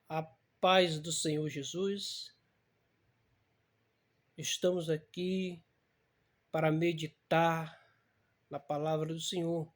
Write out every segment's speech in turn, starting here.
A paz do Senhor Jesus, estamos aqui para meditar na palavra do Senhor.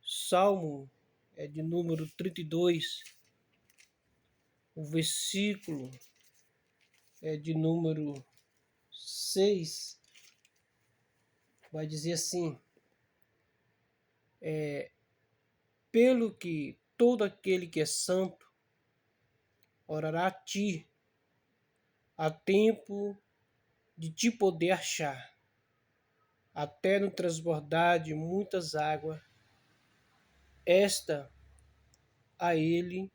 Salmo é de número 32, o versículo é de número 6, vai dizer assim: pelo que todo aquele que é santo orará a ti, a tempo de te poder achar, até no transbordar de muitas águas, esta a ele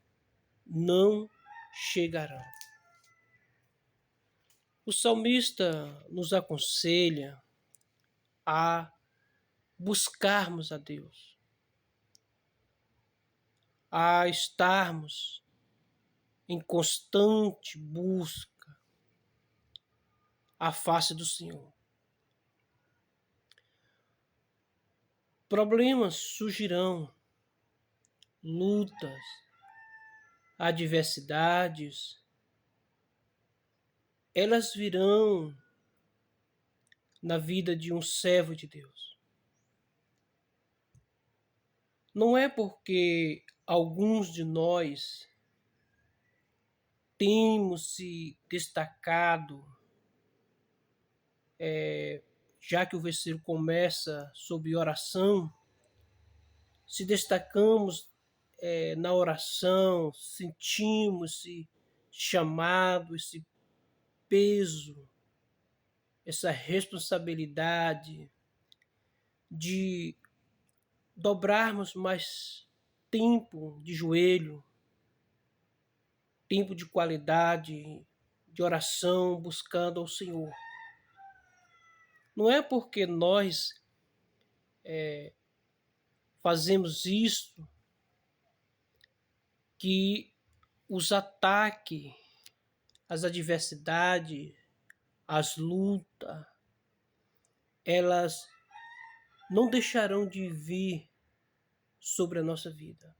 não chegarão. O salmista nos aconselha a buscarmos a Deus, a estarmos em constante busca à face do Senhor. Problemas surgirão, lutas, adversidades, elas virão na vida de um servo de Deus. Não é porque alguns de nós temos se destacado, já que o versículo começa sobre oração, se destacamos na oração, sentimos-se chamado, esse peso, essa responsabilidade de dobrarmos mais tempo de joelho, tempo de qualidade, de oração, buscando ao Senhor. Não é porque nós fazemos isso que os ataques, as adversidades, as lutas, elas não deixarão de vir sobre a nossa vida.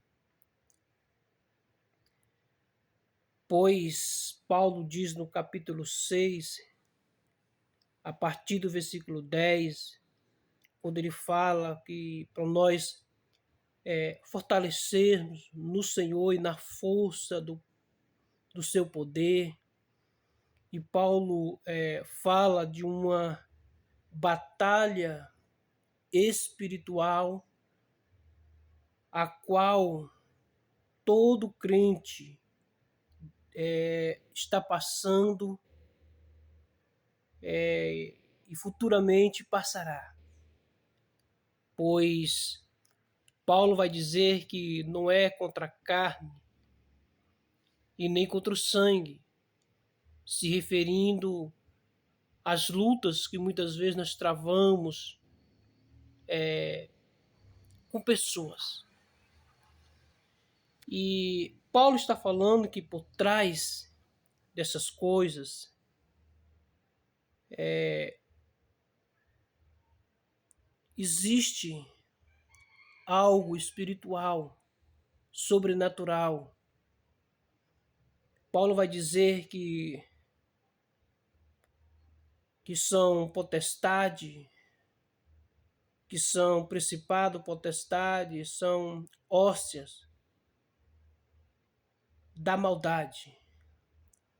Pois Paulo diz no capítulo 6, a partir do versículo 10, quando ele fala que para nós fortalecermos no Senhor e na força do seu poder, e Paulo fala de uma batalha espiritual a qual todo crente está passando e futuramente passará. Pois Paulo vai dizer que não é contra a carne e nem contra o sangue, se referindo às lutas que muitas vezes nós travamos com pessoas. E Paulo está falando que por trás dessas coisas existe algo espiritual, sobrenatural. Paulo vai dizer que são potestade, que são principado, potestade, são hóstias da maldade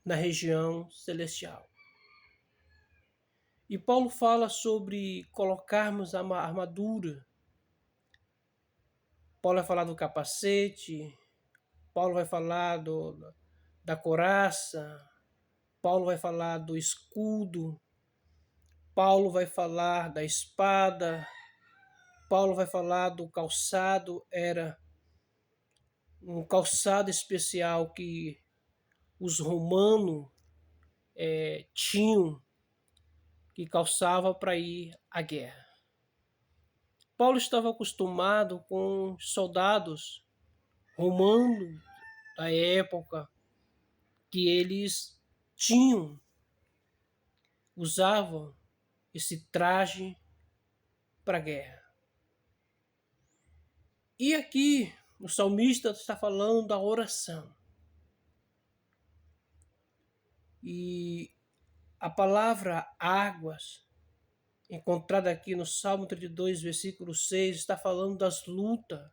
na região celestial. E Paulo fala sobre colocarmos a armadura. Paulo vai falar do capacete, Paulo vai falar da couraça, Paulo vai falar do escudo, Paulo vai falar da espada, Paulo vai falar do calçado, era um calçado especial que os romanos tinham, que calçava para ir à guerra. Paulo estava acostumado com soldados romanos da época, que eles usavam esse traje para a guerra. E aqui o salmista está falando da oração. E a palavra águas, encontrada aqui no Salmo 32, versículo 6, está falando das lutas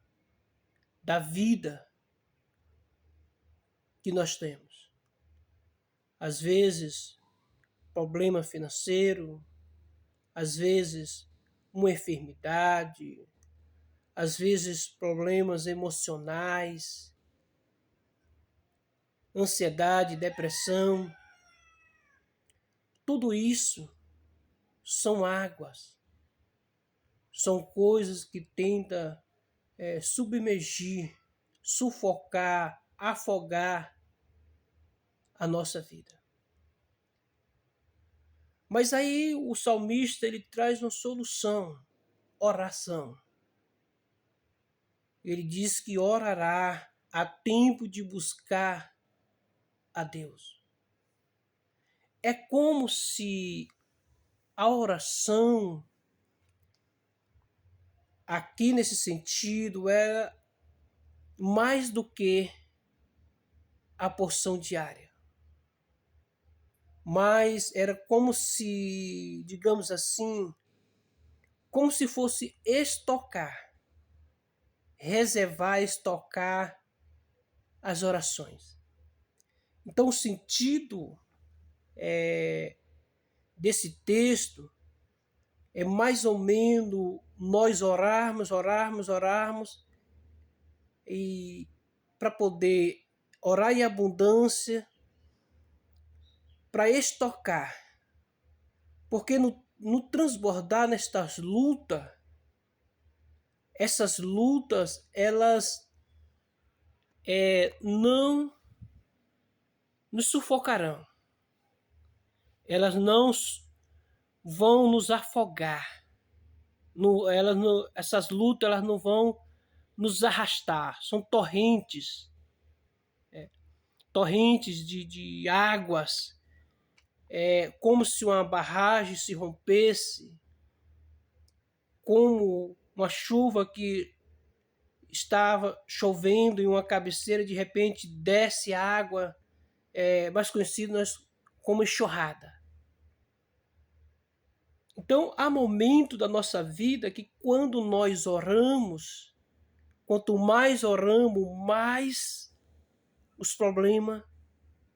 da vida que nós temos. Às vezes, problema financeiro, às vezes, uma enfermidade, às vezes, problemas emocionais, ansiedade, depressão. Tudo isso são águas, são coisas que tentam submergir, sufocar, afogar a nossa vida. Mas aí o salmista ele traz uma solução, oração. Ele diz que orará a tempo de buscar a Deus. É como se a oração, aqui nesse sentido, era mais do que a porção diária. Mas era como se, digamos assim, como se fosse estocar, reservar, estocar as orações. Então o sentido desse texto é mais ou menos nós orarmos e para poder orar em abundância, para estocar. Porque no transbordar nestas lutas, essas lutas, elas não nos sufocarão. Elas não vão nos afogar. Essas lutas elas não vão nos arrastar. São torrentes. Torrentes de águas. Como se uma barragem se rompesse. Como uma chuva que estava chovendo em uma cabeceira, de repente desce água, mais conhecida como enxurrada. Então, há momento da nossa vida que quando nós oramos, quanto mais oramos, mais os problemas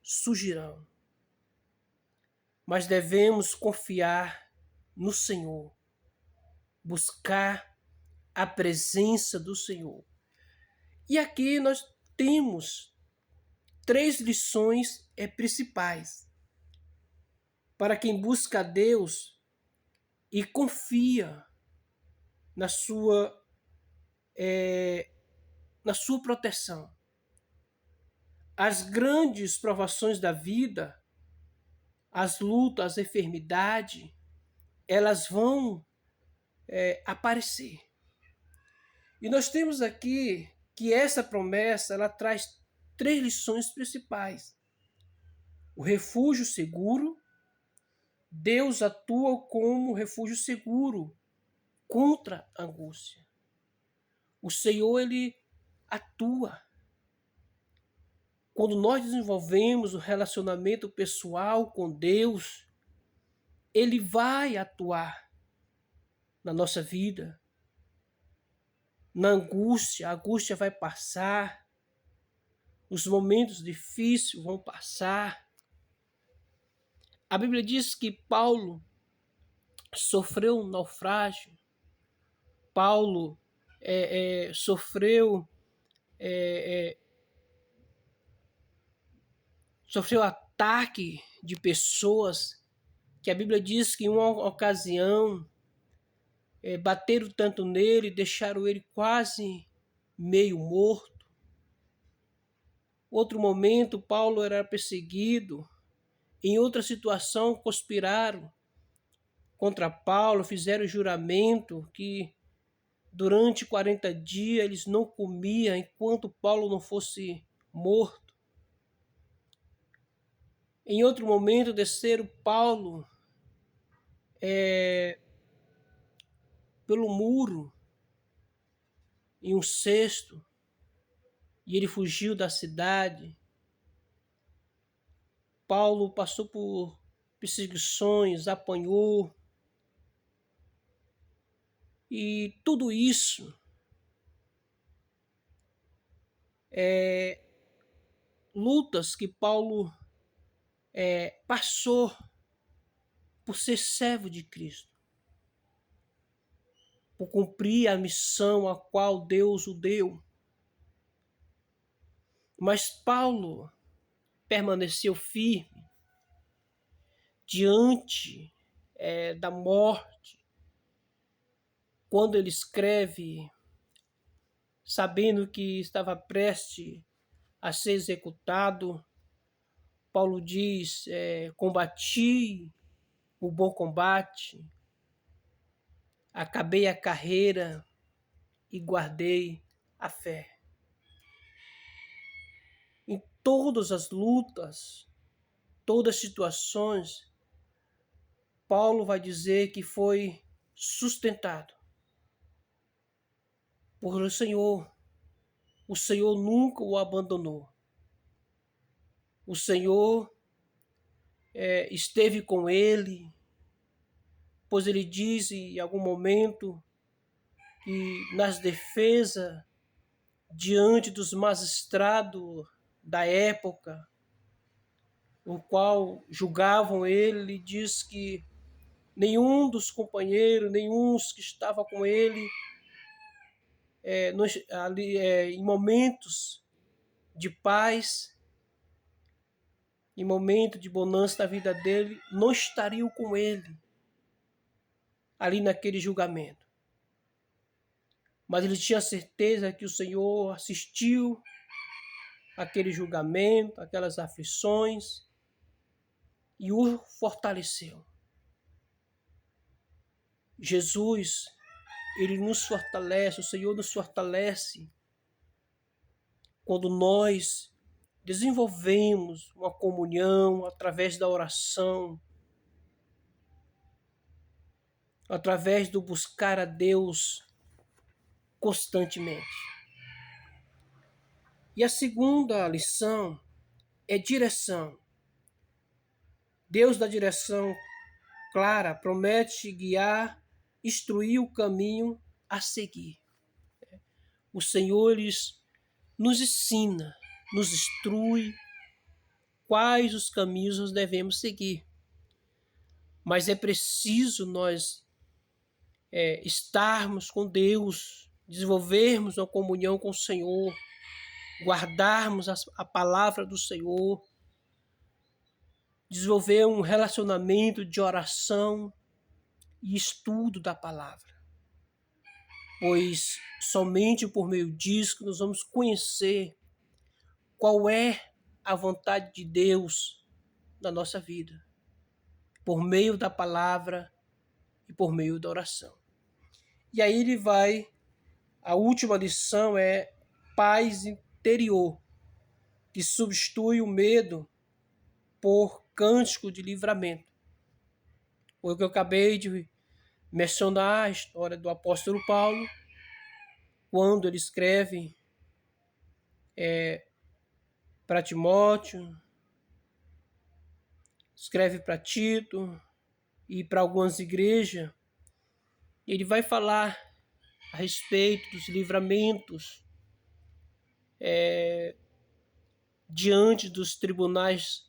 surgirão. Mas devemos confiar no Senhor, buscar a presença do Senhor. E aqui nós temos 3 lições principais para quem busca a Deus e confia na sua proteção. As grandes provações da vida, as lutas, as enfermidades, elas vão aparecer. E nós temos aqui que essa promessa ela traz 3 lições principais. O refúgio seguro. Deus atua como refúgio seguro contra a angústia. O Senhor, Ele atua. Quando nós desenvolvemos o relacionamento pessoal com Deus, Ele vai atuar na nossa vida. Na angústia, a angústia vai passar, os momentos difíceis vão passar. A Bíblia diz que Paulo sofreu um naufrágio. Paulo sofreu ataque de pessoas que a Bíblia diz que em uma ocasião bateram tanto nele, deixaram ele quase meio morto. Outro momento, Paulo era perseguido. Em outra situação, conspiraram contra Paulo, fizeram juramento que durante 40 dias eles não comiam enquanto Paulo não fosse morto. Em outro momento, desceram Paulo pelo muro em um cesto e ele fugiu da cidade. Paulo passou por perseguições, apanhou, e tudo isso lutas que Paulo passou por ser servo de Cristo, por cumprir a missão a qual Deus o deu. Mas Paulo permaneceu firme diante da morte, quando ele escreve, sabendo que estava prestes a ser executado. Paulo diz, combati o bom combate, acabei a carreira e guardei a fé. Em todas as lutas, todas as situações, Paulo vai dizer que foi sustentado por o Senhor. O Senhor nunca o abandonou. O Senhor esteve com ele, pois ele diz em algum momento que nas defesas, diante dos magistrados da época, o qual julgavam ele, diz que nenhum dos companheiros, nenhum que estava com ele, em momentos de paz, em momento de bonança da vida dele, não estariam com ele ali naquele julgamento. Mas ele tinha certeza que o Senhor assistiu àquele julgamento, aquelas aflições, e o fortaleceu. Jesus, ele nos fortalece, o Senhor nos fortalece quando nós desenvolvemos uma comunhão através da oração, através do buscar a Deus constantemente. E a segunda lição é direção. Deus dá direção clara, promete guiar, instruir o caminho a seguir. O Senhor nos ensina, nos instrui quais os caminhos nós devemos seguir. Mas é preciso nós estarmos com Deus, desenvolvermos uma comunhão com o Senhor, guardarmos a palavra do Senhor, desenvolver um relacionamento de oração e estudo da palavra. Pois somente por meio disso nós vamos conhecer qual é a vontade de Deus na nossa vida, por meio da palavra e por meio da oração. E aí a última lição é paz interior, que substitui o medo por cântico de livramento. Foi o que eu acabei de mencionar, a história do apóstolo Paulo, quando ele escreve para Timóteo, escreve para Tito e para algumas igrejas. Ele vai falar a respeito dos livramentos diante dos tribunais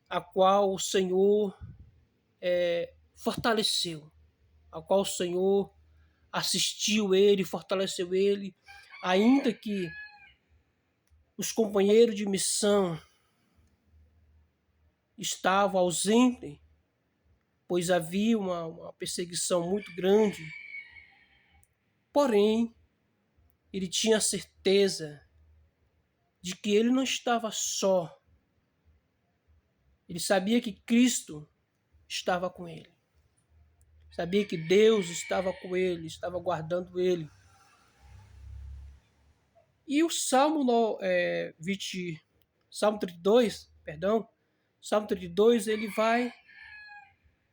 a qual o Senhor fortaleceu, a qual o Senhor assistiu ele, fortaleceu ele, ainda que os companheiros de missão estavam ausentes, pois havia uma perseguição muito grande. Porém, ele tinha certeza de que ele não estava só. Ele sabia que Cristo estava com ele. Sabia que Deus estava com ele, estava guardando ele. E o Salmo 32, ele vai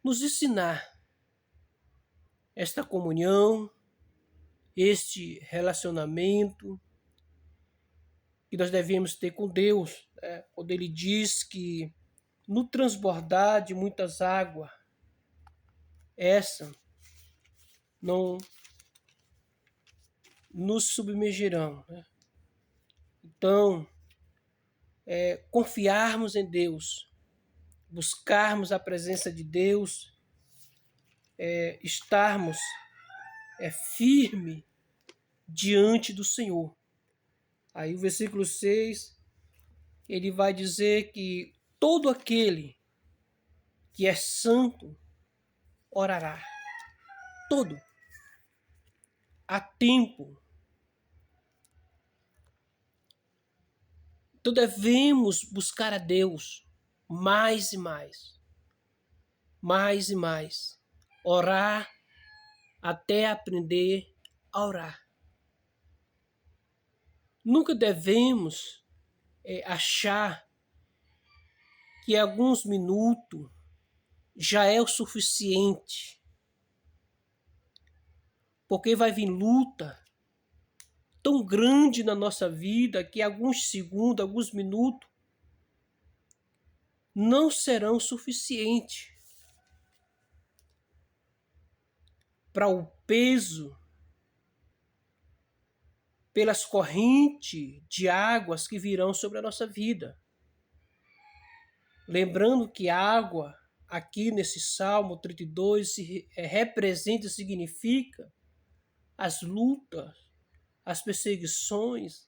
nos ensinar esta comunhão, este relacionamento que nós devemos ter com Deus, quando ele diz que no transbordar de muitas águas, essa não nos submergirão, né? Então, confiarmos em Deus, buscarmos a presença de Deus, estarmos firme diante do Senhor. Aí o versículo 6, ele vai dizer que todo aquele que é santo orará. Todo. Há tempo. Então devemos buscar a Deus mais e mais. Mais e mais. Orar até aprender a orar. Nunca devemos achar que alguns minutos já é o suficiente. Porque vai vir luta tão grande na nossa vida que alguns segundos, alguns minutos não serão suficientes para o peso pelas correntes de águas que virão sobre a nossa vida. Lembrando que a água, aqui nesse Salmo 32, representa e significa as lutas, as perseguições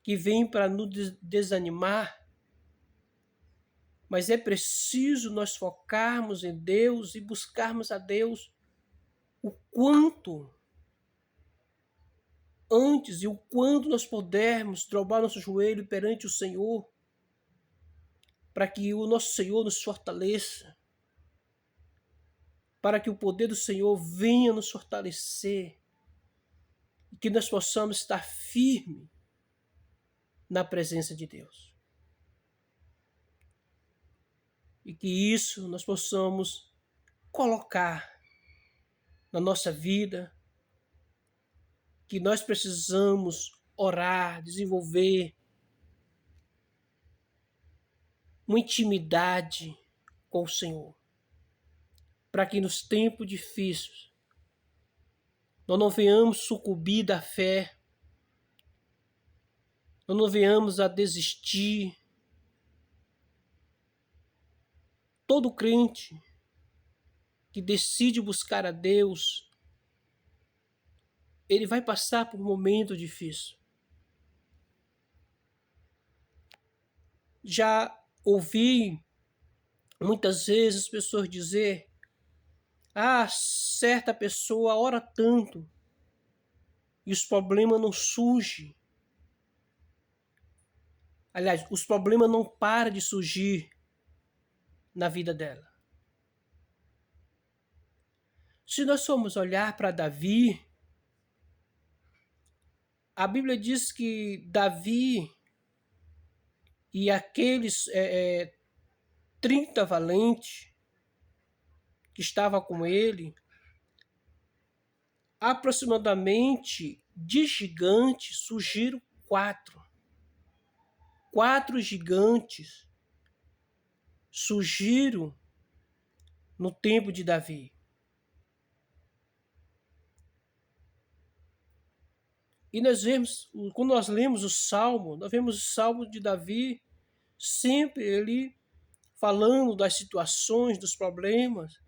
que vêm para nos desanimar. Mas é preciso nós focarmos em Deus e buscarmos a Deus o quanto antes e o quanto nós pudermos dobrar nosso joelho perante o Senhor, para que o nosso Senhor nos fortaleça, para que o poder do Senhor venha nos fortalecer e que nós possamos estar firmes na presença de Deus. E que isso nós possamos colocar na nossa vida, que nós precisamos orar, desenvolver uma intimidade com o Senhor, para que nos tempos difíceis nós não venhamos sucumbir da fé, nós não venhamos a desistir. Todo crente que decide buscar a Deus, ele vai passar por um momento difícil. Já ouvi muitas vezes as pessoas dizer: certa pessoa ora tanto e os problemas não surgem. Aliás, os problemas não param de surgir na vida dela. Se nós formos olhar para Davi, a Bíblia diz que Davi e aqueles 30 valentes que estavam com ele, aproximadamente de gigantes surgiram 4. 4 gigantes surgiram no tempo de Davi. E nós vemos, quando nós lemos o Salmo, nós vemos o Salmo de Davi, sempre ele falando das situações, dos problemas,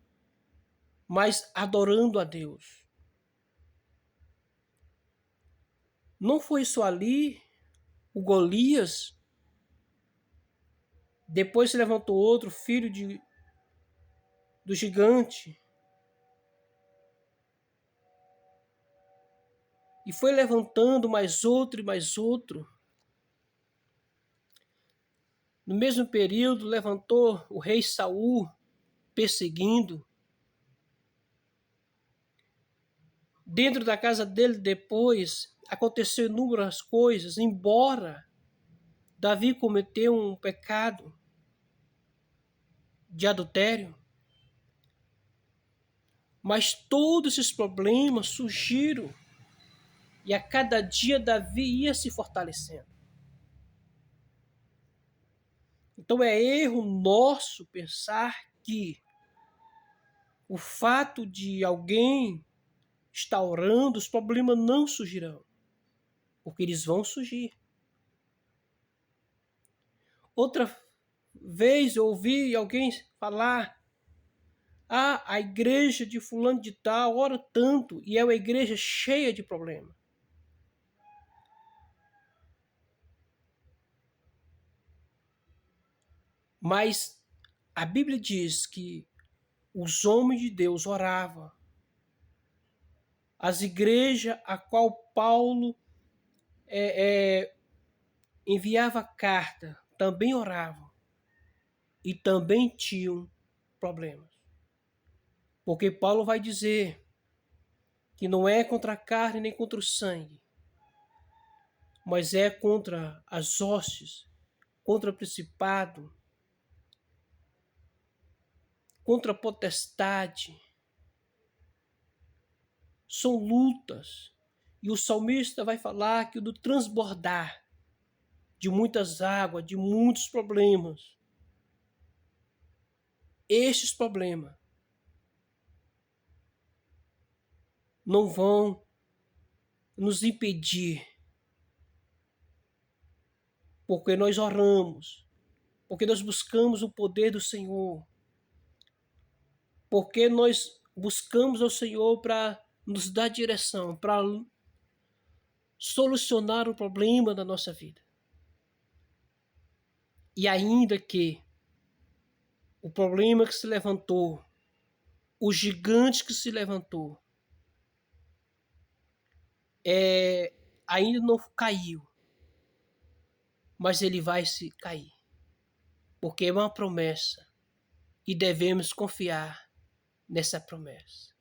mas adorando a Deus. Não foi só ali, o Golias, depois se levantou outro filho do gigante, e foi levantando mais outro e mais outro. No mesmo período, levantou o rei Saul, perseguindo. Dentro da casa dele, depois, aconteceu inúmeras coisas, embora Davi cometeu um pecado de adultério. Mas todos esses problemas surgiram e a cada dia Davi ia se fortalecendo. Então é erro nosso pensar que o fato de alguém estar orando, os problemas não surgirão, porque eles vão surgir. Outra vez eu ouvi alguém falar: a igreja de fulano de tal ora tanto e é uma igreja cheia de problemas. Mas a Bíblia diz que os homens de Deus oravam. As igrejas a qual Paulo enviava carta também oravam e também tinham problemas. Porque Paulo vai dizer que não é contra a carne nem contra o sangue, mas é contra as hostes, contra o principado, contra a potestade. São lutas. E o salmista vai falar que do transbordar de muitas águas, de muitos problemas, estes problemas não vão nos impedir, porque nós oramos, porque nós buscamos o poder do Senhor, porque nós buscamos ao Senhor para nos dar direção, para solucionar o problema da nossa vida. E ainda que o problema que se levantou, o gigante que se levantou, ainda não caiu, mas ele vai se cair, porque é uma promessa e devemos confiar nessa promessa.